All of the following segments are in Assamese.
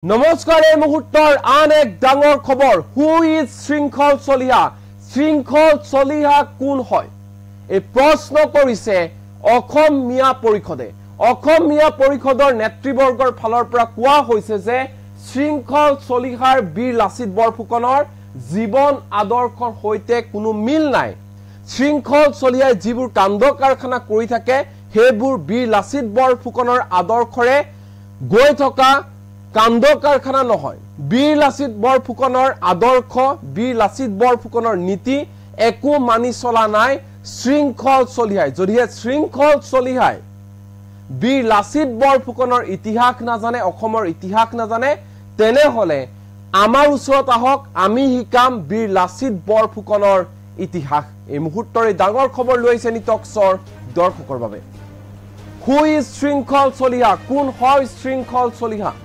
নমস্কাৰ এই মুহূৰ্তৰ আন এক ডাঙৰ খবৰ হু ইজ শৃংখল চলিহা শৃংখল চলিহা কোন হয় এই প্ৰশ্ন কৰিছে অসম মিয়া পৰিষদৰ নেতৃবৰ্গৰ ফালৰ পৰা কোৱা হৈছে যে শৃংখল চলিহাৰ বীৰ লাচিত বৰফুকনৰ জীৱন আদৰ্শৰ সৈতে কোনো মিল নাই শৃংখল চলিহাই যিবোৰ কাণ্ড কাৰখানা কৰি থাকে হেবোৰ বীৰ লাচিত বৰফুকনৰ আদৰ্শৰে গৈ থকা কাণ্ড কাৰখানা নহয় বীৰ লাচিত বৰফুকনৰ আদৰ্শ বীৰ লাচিত বৰফুকনৰ নীতি একো মানি চলা নাই শৃংখল চলিহাই যদিহে শৃংখল চলিহাই বীৰ লাচিত বৰফুকনৰ ইতিহাস নাজানে অসমৰ ইতিহাস নাজানে তেনেহলে আমাৰ ওচৰত আহক আমি শিকাম বীৰ লাচিত বৰফুকনৰ ইতিহাস এই মুহূৰ্তৰ ডাঙৰ খবৰ লৈ আহিছে নিটক্সৰ দৰ্শকৰ বাবে হু ইজ শৃংখল চলিহা কোন হয় শৃংখল চলিহা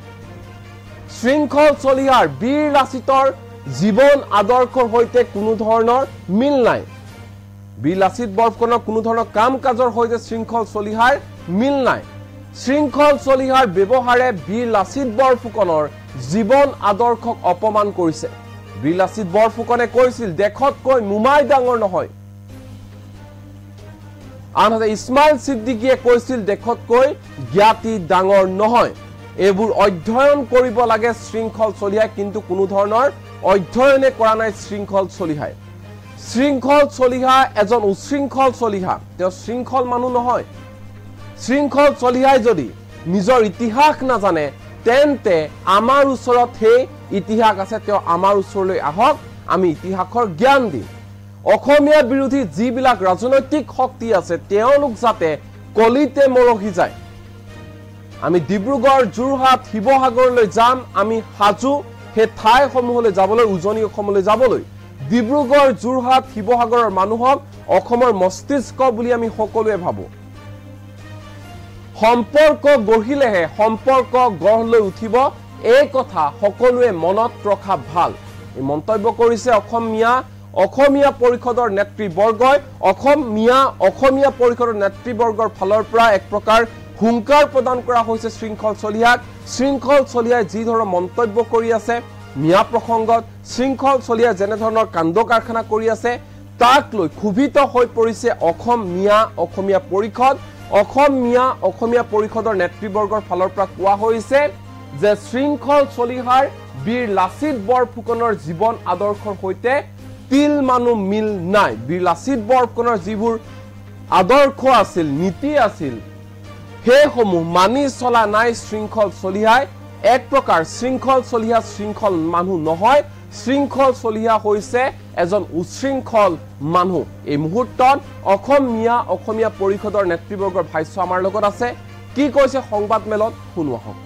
শৃংখল চলিহাৰ বীৰ লাচিতৰ জীৱন আদৰ্শৰ সৈতে কোনো ধৰণৰ মিল নাই বীৰ লাচিত বৰফুকনৰ কোনো ধৰণৰ কাম কাজৰ সৈতে শৃংখল চলিহাৰ মিল নাই শৃংখল চলিহাৰ ব্যৱহাৰে বীৰ লাচিত বৰফুকনৰ জীৱন আদৰ্শক অপমান কৰিছে বীৰ লাচিত বৰফুকনে কৈছিল দেখতকৈ মুমাই ডাঙৰ নহয় আনহাতে ইছমাইল সিদ্দিকীয়ে কৈছিল দেখতকৈ জ্ঞাতি ডাঙৰ নহয় এবোৰ অধ্যয়ন কৰিব লাগে শৃংখল চলিহাই কিন্তু কোনো ধৰণৰ অধ্যয়নে কৰা নাই শৃংখল চলিহা এজন উশৃংখল চলিহা তেওঁ শৃংখল মানুহ নহয় শৃংখল চলিহাই যদি নিজৰ ইতিহাস নাজানে তেন্তে আমাৰ ওচৰত সেই ইতিহাস আছে তেওঁ আমাৰ ওচৰলৈ আহক আমি ইতিহাসৰ জ্ঞান দিম অসমীয়া বিৰোধী যিবিলাক ৰাজনৈতিক শক্তি আছে তেওঁলোক যাতে কলিতে মৰহি যায় আমি ডিব্ৰুগড় যোৰহাট শিৱসাগৰলৈ যাম আমি হাজু হে ঠাইসমূহলৈ যাবলৈ উজনি অসমলৈ যাবলৈ ডিব্ৰুগড় যোৰহাট শিৱসাগৰৰ মানুহক অসমৰ মস্তিষ্ক বুলি আমি সকলোৱে ভাবো সম্পৰ্ক গঢ়িলেহে সম্পৰ্ক গঢ় লৈ উঠিব এই কথা সকলোৱে মনত ৰখা ভাল এই মন্তব্য কৰিছে অসমীয়া পৰিষদৰ নেতৃবৰ্গই অসমীয়া পৰিষদৰ নেতৃবৰ্গৰ ফালৰ পৰা এক প্ৰকাৰ হুংকাৰ প্ৰদান কৰা হৈছে শৃংখল চলিহাই যি ধৰণৰ মন্তব্য কৰি আছে মিয়া প্ৰসংগত শৃংখল চলিহাই যেনে ধৰণৰ কাণ্ড কাৰখানা কৰি আছে তাক লৈ ক্ষুভিত হৈ পৰিছে অসমীয়া পৰিষদৰ নেতৃবৰ্গৰ ফালৰ পৰা কোৱা হৈছে যে শৃংখল চলিহাৰ বীৰ লাচিত বৰফুকনৰ জীৱন আদৰ্শৰ সৈতে তিল মানুহ মিল নাই বীৰ লাচিত বৰফুকনৰ যিবোৰ আদৰ্শ আছিল নীতি আছিল সেইসমূহ মানি চলা নাই শৃংখল চলিহাই এক প্ৰকাৰ শৃংখল চলিহা শৃংখল মানুহ নহয় শৃংখল চলিহা হৈছে এজন উশৃংখল মানুহ এই মুহূৰ্তত অসমীয়া পৰিষদৰ নেতৃবৰ্গৰ ভাষ্য আমাৰ লগত আছে কি কৈছে সংবাদ মেলত শুনো আহক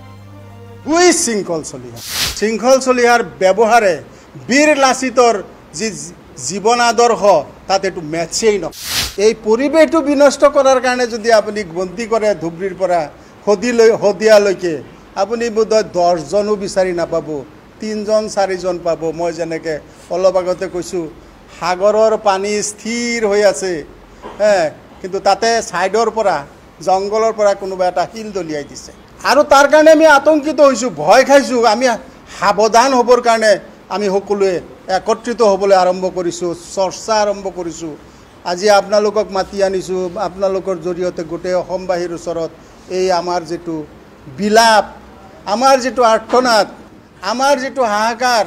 শৃংখল চলিহাৰ ব্যৱহাৰে বীৰ লাচিতৰ যি জীৱন আদৰ্শ তাত এইটো মেচেই নহয় এই পৰিৱেশটো বিনষ্ট কৰাৰ কাৰণে যদি আপুনি গন্তি কৰে ধুবুৰীৰ পৰা শদিয়ালৈকে আপুনি বোধহয় 10 জনো বিচাৰি নাপাব 3 জন 4 জন পাব মই যেনেকৈ অলপ আগতে কৈছোঁ সাগৰৰ পানী স্থিৰ হৈ আছে কিন্তু তাতে ছাইডৰ পৰা জংঘলৰ পৰা কোনোবা এটা শিল দলিয়াই দিছে আৰু তাৰ কাৰণে আমি আতংকিত হৈছোঁ ভয় খাইছোঁ আমি সাৱধান হ'বৰ কাৰণে আমি সকলোৱে একত্ৰিত হ'বলৈ আৰম্ভ কৰিছোঁ চৰ্চা আৰম্ভ কৰিছোঁ আজি আপোনালোকক মাতি আনিছোঁ আপোনালোকৰ জৰিয়তে গোটেই অসমবাসীৰ ওচৰত এই আমাৰ যিটো বিলাপ আমাৰ যিটো আৰ্তনাদ আমাৰ যিটো হাহাকাৰ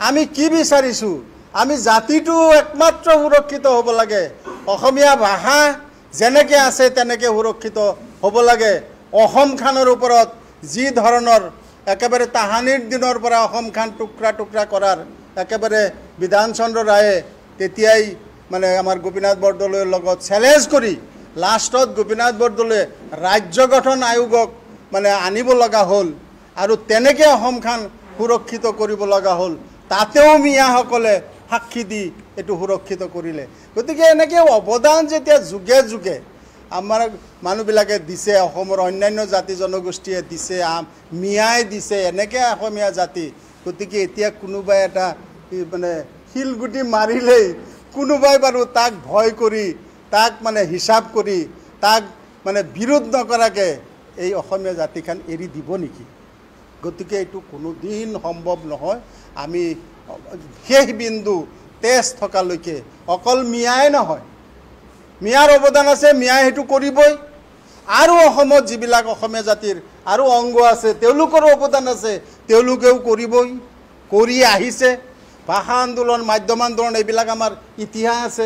আমি কি বিচাৰিছোঁ আমি জাতিটো একমাত্ৰ সুৰক্ষিত হ'ব লাগে অসমীয়া ভাষা যেনেকৈ আছে তেনেকৈ সুৰক্ষিত হ'ব লাগে অসমখনৰ ওপৰত যি ধৰণৰ একেবাৰে তাহানিৰ দিনৰ পৰা অসমখন টুকুৰা কৰাৰ একেবাৰে বিধানচন্দ্ৰ ৰায়ে তেতিয়াই মানে আমাৰ গোপীনাথ বৰদলৈৰ লগত চেলেঞ্জ কৰি লাষ্টত গোপীনাথ বৰদলৈয়ে ৰাজ্য গঠন আয়োগক মানে আনিব লগা হ'ল আৰু তেনেকৈ অসমখন সুৰক্ষিত কৰিব লগা হ'ল তাতেও মিয়াসকলে সাক্ষী দি এইটো সুৰক্ষিত কৰিলে গতিকে এনেকৈ অৱদান যেতিয়া যুগে যুগে আমাৰ মানুহবিলাকে দিছে অসমৰ অন্যান্য জাতি জনগোষ্ঠীয়ে দিছে মিয়াই দিছে এনেকৈ অসমীয়া জাতি গতিকে এতিয়া কোনোবাই এটা মানে শিলগুটি মাৰিলেই কোনোবাই বাৰু তাক ভয় কৰি তাক মানে হিচাপ কৰি তাক মানে বিৰোধ নকৰাকৈ এই অসমীয়া জাতিখন এৰি দিব নেকি গতিকে এইটো কোনোদিন সম্ভৱ নহয়। আমি শেষ বিন্দু তেজ থকালৈকে অকল মিয়াই নহয়, মিয়াৰ অৱদান আছে, মিয়াই সেইটো কৰিবই। আৰু অসমত যিবিলাক অসমীয়া জাতিৰ আৰু অংগ আছে তেওঁলোকৰো অৱদান আছে, তেওঁলোকেও কৰিবই, কৰি আহিছে। ভাষা আন্দোলন, মাধ্যম আন্দোলন এইবিলাক আমাৰ ইতিহাস আছে।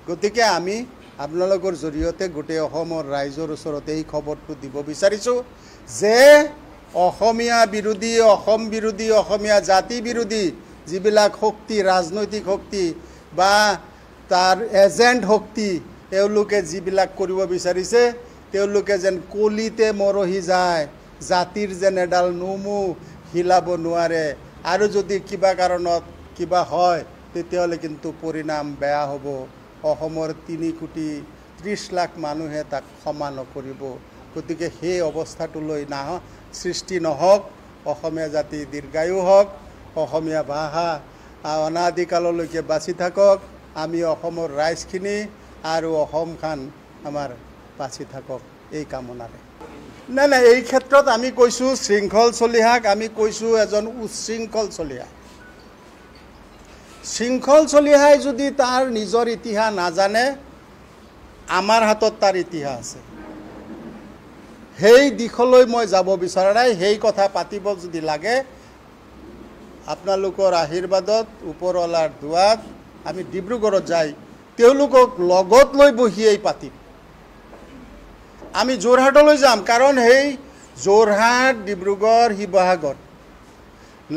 গতিকে আমি আপোনালোকৰ জৰিয়তে গোটেই অসমৰ ৰাইজৰ ওচৰত এই খবৰটো দিব বিচাৰিছোঁ যে অসমীয়া বিৰোধী, অসম বিৰোধী, অসমীয়া জাতি বিৰোধী যিবিলাক শক্তি, ৰাজনৈতিক শক্তি বা তাৰ এজেণ্ট শক্তি তেওঁলোকে যিবিলাক কৰিব বিচাৰিছে, তেওঁলোকে যেন কলিতে মৰহি যায়, জাতিৰ যেন এডাল নোমো হিলাব নোৱাৰে। আৰু যদি কিবা কাৰণত কিবা হয় তেতিয়াহ'লে কিন্তু পৰিণাম বেয়া হ'ব। অসমৰ 3,30,00,000 লাখ মানুহে তাক ক্ষমা নকৰিব। গতিকে সেই অৱস্থাটোলৈ সৃষ্টি নহওক। অসমীয়া জাতি দীৰ্ঘায়ু হওক, অসমীয়া ভাষা অনাদিকাললৈকে বাচি থাকক, আমি অসমৰ ৰাইজখিনি আৰু অসমখন আমাৰ বাচি থাকক এই কামনাৰে। নাই, এই ক্ষেত্ৰত আমি কৈছোঁ শৃংখল চলিহাক, আমি কৈছোঁ এজন উচ্ছৃংখল চলিহা। শৃংখল চলিহাই যদি তাৰ নিজৰ ইতিহাস নাজানে, আমাৰ হাতত তাৰ ইতিহাস আছে। সেই দিশলৈ মই যাব বিচৰা নাই। সেই কথা পাতিব যদি লাগে আপোনালোকৰ আশীৰ্বাদত, ওপৰৱালাৰ দুৱাত আমি ডিব্ৰুগড়ত যাই তেওঁলোকক লগত লৈ বহিয়েই পাতিম। আমি যোৰহাটলৈ যাম, কাৰণ সেই যোৰহাট, ডিব্ৰুগড়, শিৱসাগৰ,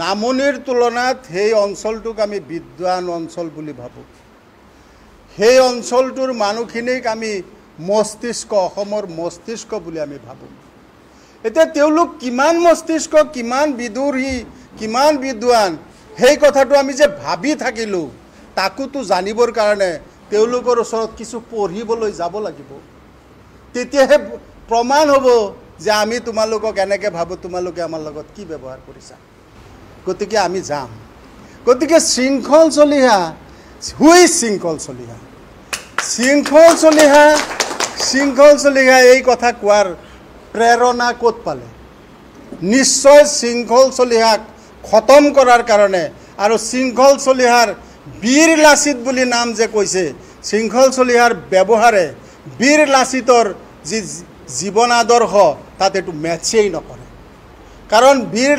নামনিৰ তুলনাত সেই অঞ্চলটোক আমি বিদ্বান অঞ্চল বুলি ভাবোঁ। সেই অঞ্চলটোৰ মানুহখিনিক আমি মস্তিষ্ক, অসমৰ মস্তিষ্ক বুলি আমি ভাবোঁ। এতিয়া তেওঁলোক কিমান মস্তিষ্ক, কিমান বিদুৰী, কিমান বিদ্বান, সেই কথাটো আমি যে ভাবি থাকিলোঁ, তাকোতো জানিবৰ কাৰণে তেওঁলোকৰ ওচৰত কিছু পঢ়িবলৈ যাব লাগিব। তেতিয়াহে প্ৰমাণ হ'ব যে আমি তোমালোকক এনেকৈ ভাবোঁ, তোমালোকে আমাৰ লগত কি ব্যৱহাৰ কৰিছা। গতিকে আমি যাম। গতিকে শৃংখল চলিহা, হুই শৃংখল চলিহা, শৃংখল চলিহা এই কথা কোৱাৰ প্ৰেৰণা ক'ত পালে? নিশ্চয় শৃংখল চলিহাক খতম কৰাৰ কাৰণে, আৰু শৃংখল চলিহাৰ বীৰ লাচিত বুলি নাম যে কৈছে, শৃংখল চলিহাৰ ব্যৱহাৰে বীৰ লাচিতৰ যি জীৱন আদৰ্শ তাত এইটো মেটচেই নকৰে। কাৰণ বীৰ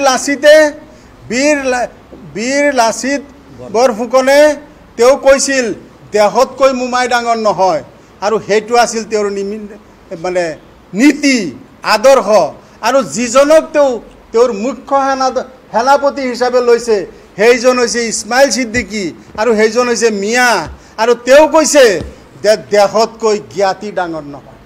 লাচিত বৰফুকনে তেওঁ কৈছিল দেহতকৈ মোমাই ডাঙৰ নহয়, আৰু সেইটো আছিল তেওঁৰ মানে নীতি আদৰ্শ। আৰু যিজনক তেওঁৰ মুখ্য সেনাপতি হিচাপে লৈছে সেইজন হৈছে ইছমাইল ছিদ্দিকী, আৰু সেইজন হৈছে মিয়া। আৰু তেওঁ কৈছে যে দেহতকৈ জ্ঞাতি ডাঙৰ নহয়।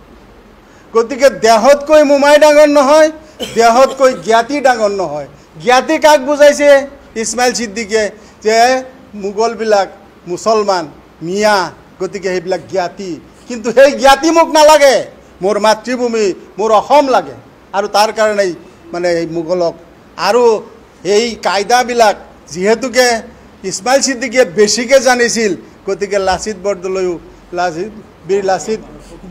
গতিকে দেহতকৈ মোমাই ডাঙৰ নহয়, দেহতকৈ জ্ঞাতি ডাঙৰ নহয়। জ্ঞাতি কাক বুজাইছে ইছমাইল ছিদ্দিকীয়ে? যে মোগলবিলাক মুছলমান, মিয়া, গতিকে সেইবিলাক জ্ঞাতি। কিন্তু সেই জ্ঞাতি মোক নালাগে, মোৰ মাতৃভূমি, মোৰ অসম লাগে। আৰু তাৰ কাৰণেই মানে এই মোগলক আৰু এই কায়দাবিলাক যিহেতুকে ইছমাইল ছিদ্দিকীয়ে বেছিকৈ জানিছিল, গতিকে লাচিত বৰদলৈও, বীৰ লাচিত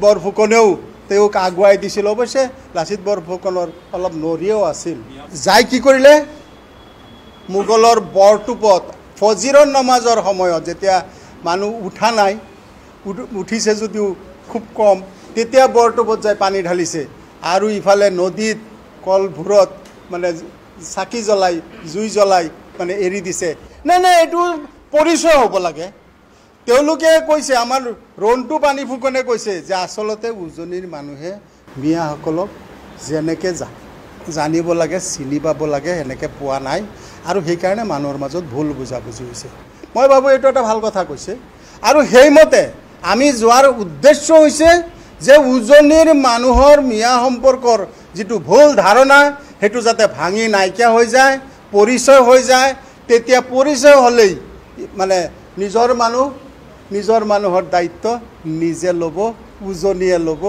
বৰফুকনেও তেওঁক আগুৱাই দিছিল। অৱশ্যে লাচিত বৰফুকনৰ অলপ নৰিও আছিল। যাই কি কৰিলে, মোগলৰ বৰটোপত ফজিৰৰ নমাজৰ সময়ত যেতিয়া মানুহ উঠা নাই, উঠিছে যদিও খুব কম, তেতিয়া বৰটোপত যাই পানী ঢালিছে। আৰু ইফালে নদীত কলভূৰত মানে চাকি জ্বলাই, জুই জ্বলাই মানে এৰি দিছে। নাই, এইটো পৰিচয় হ'ব লাগে। তেওঁলোকে কৈছে, আমাৰ ৰন্টু পানী ফুকনে কৈছে যে আচলতে উজনিৰ মানুহে মিয়াসকলক যেনেকৈ জানিব লাগে, চিনি পাব লাগে, সেনেকৈ পোৱা নাই, আৰু সেইকাৰণে মানুহৰ মাজত ভুল বুজাবুজি হৈছে। মই ভাবোঁ এইটো এটা ভাল কথা কৈছে। আৰু সেইমতে আমি যোৱাৰ উদ্দেশ্য হৈছে যে উজনিৰ মানুহৰ মিয়া সম্পৰ্কৰ যিটো ভুল ধাৰণা সেইটো যাতে ভাঙি নাইকিয়া হৈ যায়, পৰিচয় হৈ যায়। তেতিয়া পৰিচয় হ'লেই মানে নিজৰ মানুহৰ দায়িত্ব নিজে ল'ব, উজনিয়ে ল'ব।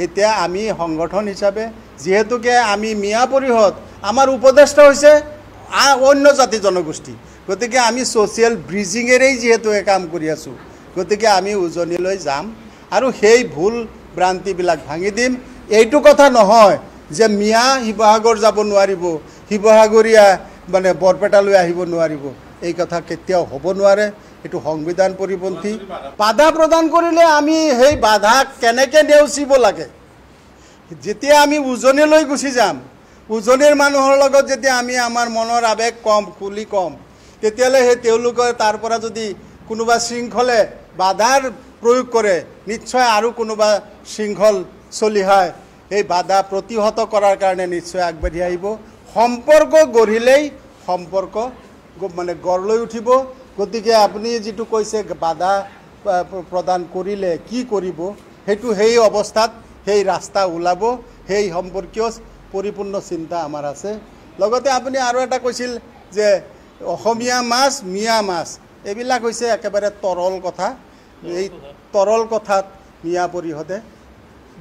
এতিয়া আমি সংগঠন হিচাপে যিহেতুকে আমি মিয়া পৰিষদ, আমাৰ উপদেষ্টা হৈছে অন্য জাতি জনগোষ্ঠী, গতিকে আমি ছ'চিয়েল ব্ৰিজিঙেৰেই যিহেতু কাম কৰি আছোঁ, গতিকে আমি উজনিলৈ যাম আৰু সেই ভুল ভ্ৰান্তিবিলাক ভাঙি দিম। এইটো কথা নহয় যে মিয়া শিৱসাগৰ যাব নোৱাৰিব, শিৱসাগৰীয়া মানে বৰপেটালৈ আহিব নোৱাৰিব, এই কথা কেতিয়াও হ'ব নোৱাৰে। এইটো সংবিধান পৰিপন্থী। বাধা প্ৰদান কৰিলে আমি সেই বাধা কেনেকৈ নেওচিব লাগে, যেতিয়া আমি উজনিলৈ গুচি যাম, উজনিৰ মানুহৰ লগত যেতিয়া আমি আমাৰ মনৰ আৱেগ কম, খুলি কম, তেতিয়াহ'লে সেই তেওঁলোকৰ তাৰ পৰা যদি কোনোবা শৃংখলে বাধাৰ প্ৰয়োগ কৰে, নিশ্চয় আৰু কোনোবা শৃংখল চলিহাই এই বাধা প্ৰতিহত কৰাৰ কাৰণে নিশ্চয় আগবাঢ়ি আহিব। সম্পৰ্ক গঢ়িলেই সম্পৰ্ক মানে গঢ় লৈ উঠিব। গতিকে আপুনি যিটো কৈছে বাধা প্ৰদান কৰিলে কি কৰিব, সেইটো সেই অৱস্থাত সেই ৰাস্তা ওলাব, সেই সম্পৰ্কীয় পৰিপূৰ্ণ চিন্তা আমাৰ আছে। লগতে আপুনি আৰু এটা কৈছিল যে অসমীয়া মাছ, মিয়া মাছ, এইবিলাক হৈছে একেবাৰে তৰল কথা। এই তৰল কথাত মিয়া পৰিষদে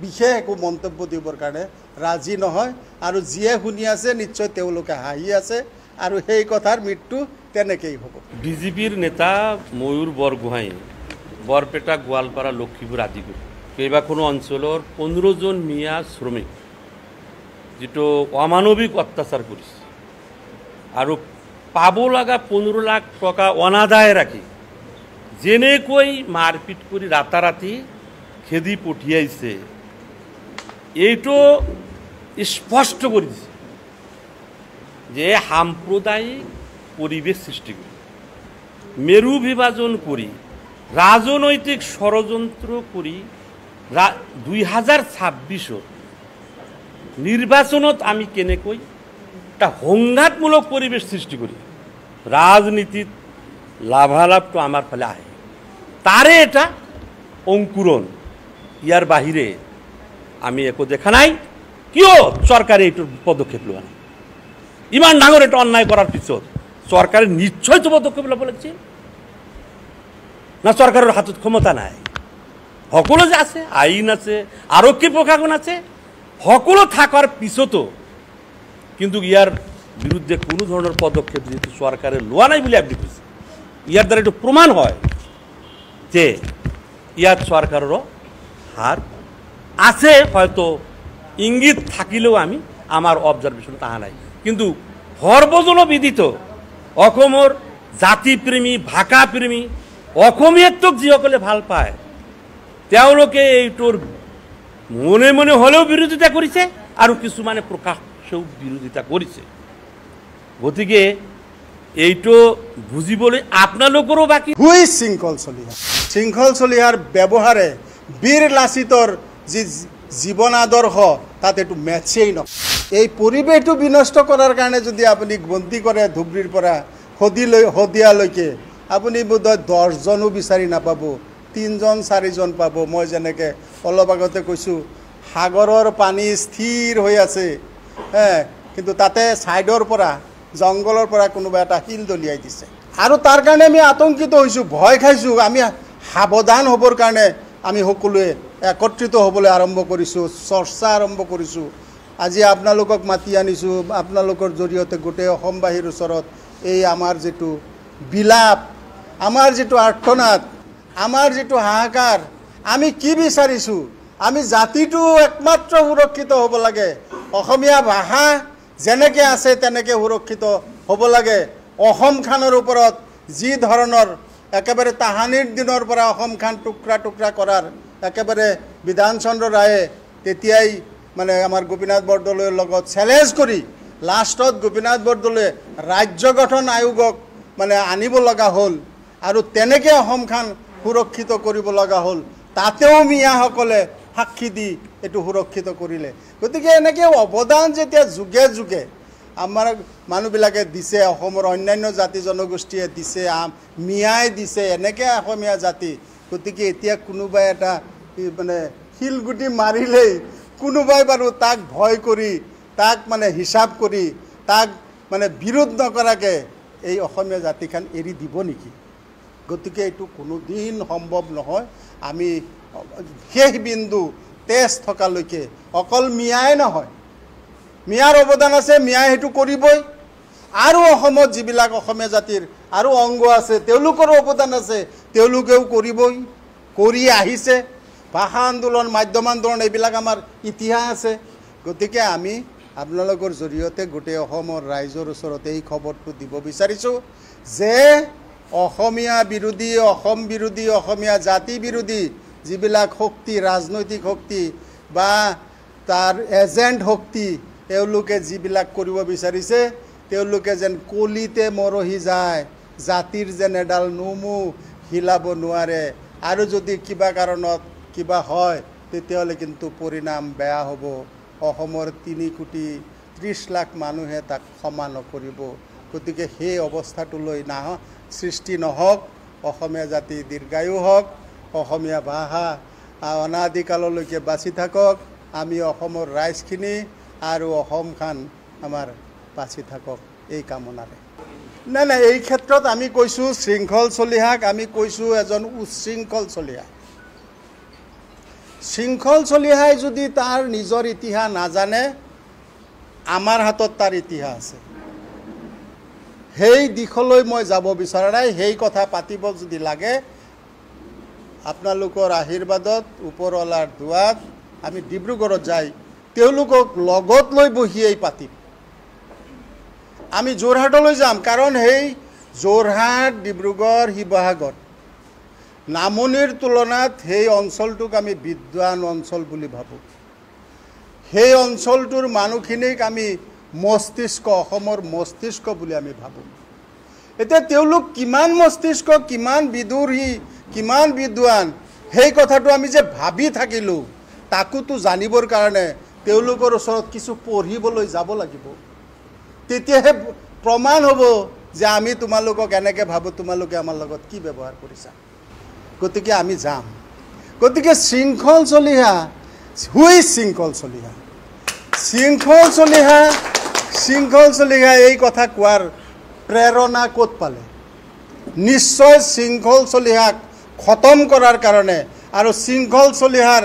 বিশেষ একো মন্তব্য দিবৰ কাৰণে ৰাজি নহয়, আৰু যিয়ে শুনি আছে নিশ্চয় তেওঁলোকে হাঁহি আছে, আৰু সেই কথাৰ মৃত্যু তেনেকেই হ'ব। বিজেপিৰ নেতা ময়ূৰ বৰগোহাঁই বৰপেটা, গোৱালপাৰা, লক্ষীপুৰ আদি কৰি কেইবাখনো অঞ্চলৰ 15জন মিয়া শ্ৰমিক যিটো অমানৱিক অত্যাচাৰ কৰিছে আৰু পাব লগা 15 লাখ টকা অনাদায় ৰাখি যেনেকৈ মাৰপিট কৰি ৰাতাৰাতি খেদি পঠিয়াইছে, এইটো স্পষ্ট কৰি দিছে যে সাম্প্ৰদায়িক পৰিৱেশ সৃষ্টি কৰি মেৰু বিভাজন কৰি ৰাজনৈতিক ষড়যন্ত্ৰ কৰি 2026 নিৰ্বাচনত আমি কেনেকৈ এটা সংঘাতমূলক পৰিৱেশ সৃষ্টি কৰি ৰাজনীতিত লাভালাভটো আমাৰ ফালে আহে, তাৰে এটা অংকুৰণ। ইয়াৰ বাহিৰে আমি একো দেখা নাই। কিয় চৰকাৰে এইটোৰ পদক্ষেপ লোৱা নাই? ইমান ডাঙৰ এটা অন্যায় কৰাৰ পিছত চৰকাৰে নিশ্চয়তো পদক্ষেপ ল'ব লাগিছিল না? চৰকাৰৰ হাতত ক্ষমতা নাই। সকলো যে আছে, আইন আছে, আৰক্ষী প্ৰশাসন আছে, সকলো থকাৰ পিছতো কিন্তু ইয়াৰ বিৰুদ্ধে কোনো ধৰণৰ পদক্ষেপ যেহেতু চৰকাৰে লোৱা নাই বুলি আপুনি কৈছে, ইয়াৰ দ্বাৰা এইটো প্ৰমাণ হয় যে ইয়াত চৰকাৰৰো হাত আছে। হয়তো ইংগিত থাকিলেও আমি আমাৰ অবজাৰভেশ্যনত অহা নাই। কিন্তু সৰ্বজনবিদিত অসমৰ জাতিপ্ৰেমী, ভাষাপ্ৰেমী, অসমীয়াটোক যিসকলে ভাল পায় তেওঁলোকে এইটোৰ মনে মনে হ'লেও বিৰোধিতা কৰিছে আৰু কিছুমানে প্ৰকাশ্যেও বিৰোধিতা কৰিছে। গতিকে এইটো বুজিবলৈ আপোনালোকৰো বাকী। হুই শৃংখল চলিহা, শৃংখল চলিহাৰ ব্যৱহাৰে বীৰ লাচিতৰ যি জীৱন আদৰ্শ তাত এইটো মেটছেই নহয়। এই পৰিৱেশটো বিনষ্ট কৰাৰ কাৰণে যদি আপুনি গন্তি কৰে ধুবুৰীৰ পৰা শদিয়ালৈকে, আপুনি বোধহয় 10জনো বিচাৰি নাপাব, 3জন 4জন পাব। মই যেনেকৈ অলপ আগতে কৈছোঁ, সাগৰৰ পানী স্থিৰ হৈ আছে, কিন্তু তাতে ছাইডৰ পৰা জংঘলৰ পৰা কোনোবা এটা শিল দলিয়াই দিছে, আৰু তাৰ কাৰণে আমি আতংকিত হৈছোঁ, ভয় খাইছোঁ। আমি সাৱধান হ'বৰ কাৰণে আমি সকলোৱে একত্ৰিত হ'বলৈ আৰম্ভ কৰিছোঁ, চৰ্চা আৰম্ভ কৰিছোঁ। আজি আপোনালোকক মাতি আনিছোঁ, আপোনালোকৰ জৰিয়তে গোটেই অসমবাসীৰ ওচৰত এই আমাৰ যিটো বিলাপ, আমাৰ যিটো আৰ্তনাদ, আমাৰ যিটো হাহাকাৰ, আমি কি বিচাৰিছোঁ? আমি জাতিটো একমাত্ৰ সুৰক্ষিত হ'ব লাগে। অসমীয়া ভাষা যেনেকৈ আছে তেনেকৈ সুৰক্ষিত হ'ব লাগে। অসমখনৰ ওপৰত যি ধৰণৰ একেবাৰে তাহানিৰ দিনৰ পৰা অসমখন টুকুৰা টুকুৰা কৰাৰ একেবাৰে বিধানচন্দ্ৰ ৰায়ে তেতিয়াই মানে আমাৰ গোপীনাথ বৰদলৈৰ লগত চেলেঞ্জ কৰি লাষ্টত গোপীনাথ বৰদলৈয়ে ৰাজ্য গঠন আয়োগক মানে আনিব লগা হ'ল, আৰু তেনেকৈ অসমখন সুৰক্ষিত কৰিব লগা হ'ল। তাতেও মিয়াসকলে সাক্ষী দি এইটো সুৰক্ষিত কৰিলে। গতিকে এনেকৈ অৱদান যেতিয়া যুগে যুগে আমাৰ মানুহবিলাকে দিছে, অসমৰ অন্যান্য জাতি জনগোষ্ঠীয়ে দিছে, মিয়াই দিছে, এনেকৈ অসমীয়া জাতি। গতিকে এতিয়া কোনোবাই এটা মানে শিলগুটি মাৰিলেই কোনোবাই বাৰু তাক ভয় কৰি, তাক মানে হিচাপ কৰি, তাক মানে বিৰোধ নকৰাকৈ এই অসমীয়া জাতিখন এৰি দিব নেকি? গতিকে এইটো কোনোদিন সম্ভৱ নহয়। আমি শেষ বিন্দু তেজ থকালৈকে অকল মিয়াই নহয়, মিয়াৰ অৱদান আছে, মিয়াই সেইটো কৰিবই, আৰু অসমত যিবিলাক অসমীয়া জাতিৰ আৰু অংগ আছে তেওঁলোকৰো অৱদান আছে, তেওঁলোকেও কৰিবই, কৰি আহিছে। ভাষা আন্দোলন, মাধ্যম আন্দোলন, এইবিলাক আমাৰ ইতিহাস আছে। গতিকে আমি আপোনালোকৰ জৰিয়তে গোটেই অসমৰ ৰাইজৰ ওচৰতে এই খবৰটো দিব বিচাৰিছোঁ যে অসমীয়া বিৰোধী, অসম বিৰোধী, অসমীয়া জাতি বিৰোধী যিবিলাক শক্তি, ৰাজনৈতিক শক্তি বা তাৰ এজেণ্ট শক্তি এওঁলোকে যিবিলাক কৰিব বিচাৰিছে, তেওঁলোকে যেন কলিতে মৰহি যায়, জাতিৰ যেন এডাল নোমো হিলাব নোৱাৰে। আৰু যদি কিবা কাৰণত কিবা হয় তেতিয়াহ'লে কিন্তু পৰিণাম বেয়া হ'ব। অসমৰ 3,30,00,000 লাখ মানুহে তাক ক্ষমা নকৰিব। গতিকে সেই অৱস্থাটোলৈ সৃষ্টি নহওক। অসমীয়া জাতি দীৰ্ঘায়ু হওক, অসমীয়া ভাষা অনাদিকাললৈকে বাচি থাকক, আমি অসমৰ ৰাইজখিনি আৰু অসমখন আমাৰ বাচি থাকক এই কামনাৰে। নাই, এই ক্ষেত্ৰত আমি কৈছোঁ শৃংখল চলিহাক, আমি কৈছোঁ এজন উচ্ছৃংখল চলিহা। শৃংখল চলিহাই যদি তাৰ নিজৰ ইতিহাস নাজানে, আমাৰ হাতত তাৰ ইতিহাস আছে। সেই দিশলৈ মই যাব বিচৰা নাই। সেই কথা পাতিব যদি লাগে আপোনালোকৰ আশীৰ্বাদত, ওপৰৱালাৰ দুৱাত আমি ডিব্ৰুগড়ত যাই তেওঁলোকক লগত লৈ বহিয়েই পাতিম। আমি যোৰহাটলৈ যাম, কাৰণ সেই যোৰহাট, ডিব্ৰুগড়, শিৱসাগৰ, নামনিৰ তুলনাত সেই অঞ্চলটোক আমি বিদ্বান অঞ্চল বুলি ভাবোঁ। সেই অঞ্চলটোৰ মানুহখিনিক আমি মস্তিষ্ক, অসমৰ মস্তিষ্ক বুলি আমি ভাবোঁ। এতিয়া তেওঁলোক কিমান মস্তিষ্ক, কিমান বিদুৰী, কিমান বিদ্বান, সেই কথাটো আমি যে ভাবি থাকিলোঁ, তাকোতো জানিবৰ কাৰণে তেওঁলোকৰ ওচৰত কিছু পঢ়িবলৈ যাব লাগিব। তেতিয়াহে প্ৰমাণ হ'ব যে আমি তোমালোকক এনেকৈ ভাবোঁ, তোমালোকে আমাৰ লগত কি ব্যৱহাৰ কৰিছা। গতিকে আমি যাম। গতিকে শৃংখল চলিহা, হুই শৃংখল চলিহা, শৃংখল চলিহা এই কথা কোৱাৰ প্ৰেৰণা ক'ত পালে? নিশ্চয় শৃংখল চলিহাক খতম কৰাৰ কাৰণে, আৰু শৃংখল চলিহাৰ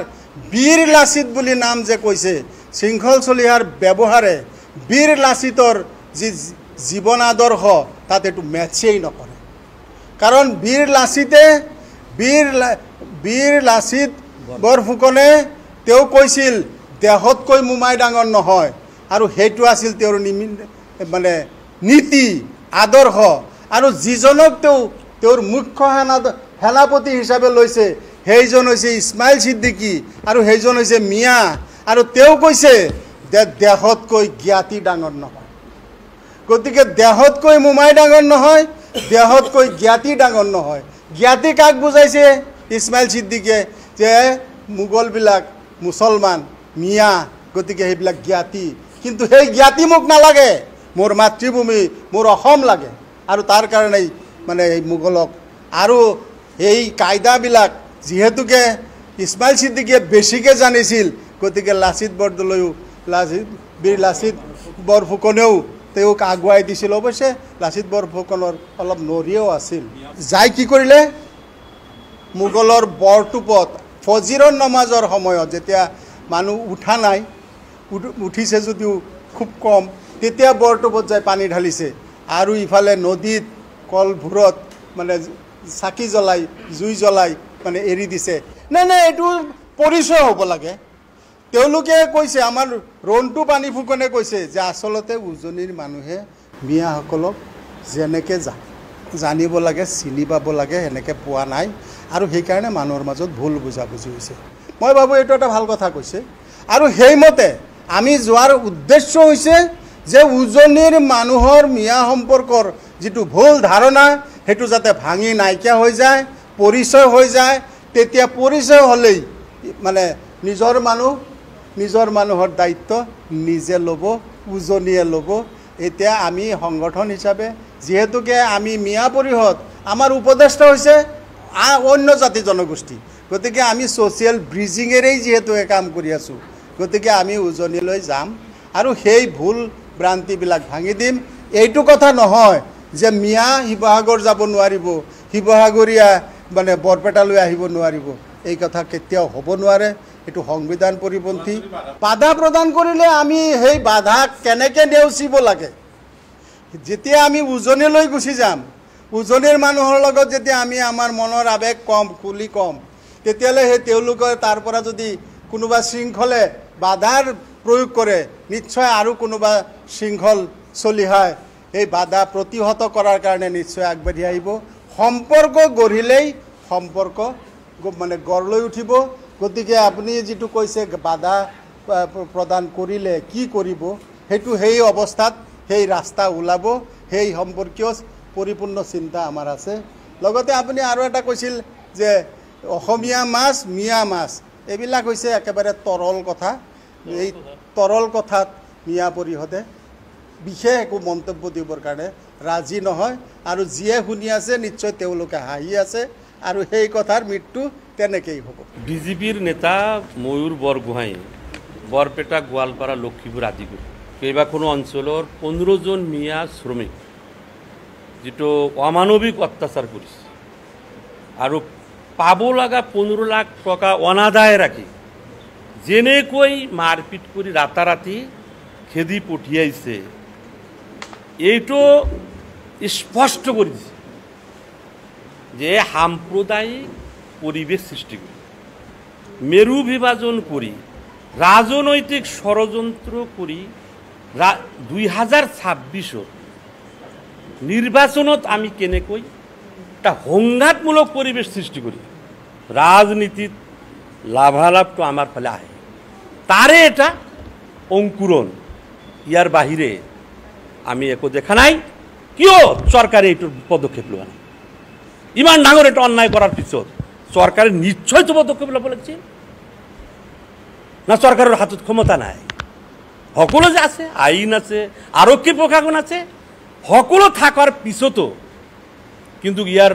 বীৰ লাচিত বুলি নাম যে কৈছে, শৃংখল চলিহাৰ ব্যৱহাৰে বীৰ লাচিতৰ যি জীৱন আদৰ্শ তাত এইটো মেটচেই নকৰে। কাৰণ বীৰ লাচিত বৰফুকনে তেওঁ কৈছিল দেহতকৈ মোমাই ডাঙৰ নহয়, আৰু সেইটো আছিল তেওঁৰ মানে নীতি আদৰ্শ। আৰু যিজনক তেওঁৰ মুখ্য সেনাপতি হিচাপে লৈছে সেইজন হৈছে ইছমাইল ছিদ্দিকী, আৰু সেইজন হৈছে মিয়া। আৰু তেওঁ কৈছে যে দেহতকৈ জ্ঞাতি ডাঙৰ নহয়। গতিকে দেহতকৈ মোমাই ডাঙৰ নহয়, দেহতকৈ জ্ঞাতি ডাঙৰ নহয়। জ্ঞাতি কাক বুজাইছে? ইছমাইল ছিদ্দিকীয়ে, যে মোগলবিলাক মুছলমান, মিয়া, গতিকে সেইবিলাক জ্ঞাতি। কিন্তু সেই জ্ঞাতি মোক নালাগে, মোৰ মাতৃভূমি, মোৰ অসম লাগে। আৰু তাৰ কাৰণেই মানে এই মোগলক, আৰু এই কায়দাবিলাক যিহেতুকে ইছমাইল ছিদ্দিকীয়ে বেছিকৈ জানিছিল, গতিকে বীৰ লাচিত বৰফুকনেও তেওঁক আগুৱাই দিছিল। অৱশ্যে লাচিত বৰফুকনৰ অলপ নৰিও আছিল। যাই কি কৰিলে, মোগলৰ বৰটোপত ফজিৰৰ নমাজৰ সময়ত যেতিয়া মানুহ উঠা নাই, উঠিছে যদিও খুব কম, তেতিয়া বৰটোপত যাই পানী ঢালিছে। আৰু ইফালে নদীত কলভূৰত মানে চাকি জ্বলাই, জুই জ্বলাই মানে এৰি দিছে। নাই, এইটো পৰিচয় হ'ব লাগে। তেওঁলোকে কৈছে, আমাৰ ৰন্টু পানী ফুকনে কৈছে যে আচলতে উজনিৰ মানুহে মিয়াসকলক যেনেকৈ জানিব লাগে, চিনি পাব লাগে, সেনেকৈ পোৱা নাই, আৰু সেইকাৰণে মানুহৰ মাজত ভুল বুজাবুজি হৈছে। মই ভাবোঁ এইটো এটা ভাল কথা কৈছে। আৰু সেইমতে আমি যোৱাৰ উদ্দেশ্য হৈছে যে উজনিৰ মানুহৰ মিয়া সম্পৰ্কৰ যিটো ভুল ধাৰণা, সেইটো যাতে ভাঙি নাইকিয়া হৈ যায়, পৰিচয় হৈ যায়। তেতিয়া পৰিচয় হ'লেই মানে নিজৰ মানুহৰ দায়িত্ব নিজে ল'ব, উজনিয়ে ল'ব। এতিয়া আমি সংগঠন হিচাপে, যিহেতুকে আমি মিয়া পৰিষদ, আমাৰ উপদেষ্টা হৈছে অন্য জাতি জনগোষ্ঠী, গতিকে আমি ছ'চিয়েল ব্ৰিজিঙেৰেই যিহেতু কাম কৰি আছোঁ, গতিকে আমি উজনিলৈ যাম আৰু সেই ভুল ভ্ৰান্তিবিলাক ভাঙি দিম। এইটো কথা নহয় যে মিয়া শিৱসাগৰ যাব নোৱাৰিব, শিৱসাগৰীয়া মানে বৰপেটালৈ আহিব নোৱাৰিব, এই কথা কেতিয়াও হ'ব নোৱাৰে। এইটো সংবিধান পৰিপন্থী। বাধা প্ৰদান কৰিলে আমি সেই বাধাক কেনেকৈ নেওচিব লাগে, যেতিয়া আমি উজনিলৈ গুচি যাম, উজনিৰ মানুহৰ লগত যেতিয়া আমি আমাৰ মনৰ আৱেগ খুলি কম, তেতিয়াহ'লে সেই তেওঁলোকৰ তাৰ পৰা যদি কোনোবা শৃংখলে বাধাৰ প্ৰয়োগ কৰে নিশ্চয় আৰু কোনোবা শৃংখল চলিহাই এই বাধা প্ৰতিহত কৰাৰ কাৰণে নিশ্চয় আগবাঢ়ি আহিব সম্পৰ্ক গঢ়িলেই সম্পৰ্ক মানে গঢ় লৈ উঠিব গতিকে আপুনি যেটো কৈছে বাধা প্ৰদান কৰিলে কি কৰিব হেতু সেই অৱস্থাত সেই ৰাস্তা ওলাব সেই সম্পৰ্কীয় পৰিপূৰ্ণ চিন্তা আমাৰ আছে লগতে আপুনি আৰু এটা কৈছিল যে অসমীয়া মাছ মিয়া মাছ এবিলাক হৈছে একেবাৰে তৰল কথা এই তৰল কথাত মিয়া পৰিষদে বিশেষ একো মন্তব্য দিবৰ কাৰণে ৰাজি নহয় আৰু যিয়ে শুনি আছে নিশ্চয় তেওঁলোকে হাঁহি আছে আৰু সেই কথাৰ মৃত্যু তেনেকেই হ'ব বিজেপিৰ নেতা ময়ূৰ বৰগোহাঁই বৰপেটা গোৱালপাৰা লক্ষীপুৰ আদি কৰি কেইবাখনো অঞ্চলৰ 15 জন মিয়া শ্ৰমিক যেটো অমানবিক অত্যাচাৰ কৰিছে আৰু পাব লগা 15 লাখ টকা অনাদায় ৰাখি যেনেকৈ মাৰপিট কৰি ৰাতাৰাতি খেদি পঠিয়াইছে এইটো স্পষ্ট কৰি দিছে যে সাম্প্ৰদায়িক পৰিৱেশ সৃষ্টি কৰি মেৰু বিভাজন কৰি ৰাজনৈতিক ষড়যন্ত্ৰ কৰি 2026 নিৰ্বাচনত আমি কেনেকৈ এটা সংঘাতমূলক পৰিৱেশ সৃষ্টি কৰি ৰাজনীতিত লাভালাভটো আমাৰ ফালে আহে তাৰে এটা অংকুৰণ ইয়াৰ বাহিৰে আমি একো দেখা নাই কিয় চৰকাৰে এইটো পদক্ষেপ লোৱা নাই ইমান ডাঙৰ এটা অন্যায় কৰাৰ পিছত চৰকাৰে নিশ্চয় তো পদক্ষেপ ল'ব লাগিছিল না চৰকাৰৰ হাতত ক্ষমতা নাই সকলো যে আছে আইন আছে আৰক্ষী প্ৰশাসন আছে সকলো থাকাৰ পিছতো কিন্তু ইয়াৰ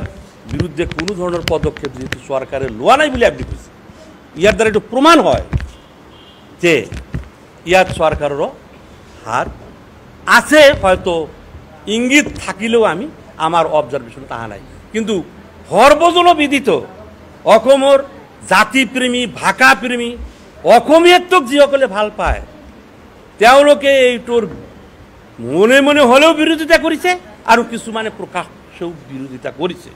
বিৰুদ্ধে কোনো ধৰণৰ পদক্ষেপ যেহেতু চৰকাৰে লোৱা নাই বুলি আপুনি কৈছে ইয়াৰ দ্বাৰা এইটো প্ৰমাণ হয় যে ইয়াত চৰকাৰৰ হাত আছে হয়তো ইংগিত থাকিলেও আমি আমাৰ অবজাৰভেশ্যনত অহা নাই কিন্তু সৰ্বজনবিদিত অসমৰ জাতিপ্ৰেমী ভাষাপ্ৰেমী অসমীয়াটোক যিসকলে ভাল পায় তেওঁলোকে এইটোৰ মনে মনে হ'লেও বিৰোধিতা কৰিছে আৰু কিছুমানে প্ৰকাশ্যেও বিৰোধিতা কৰিছে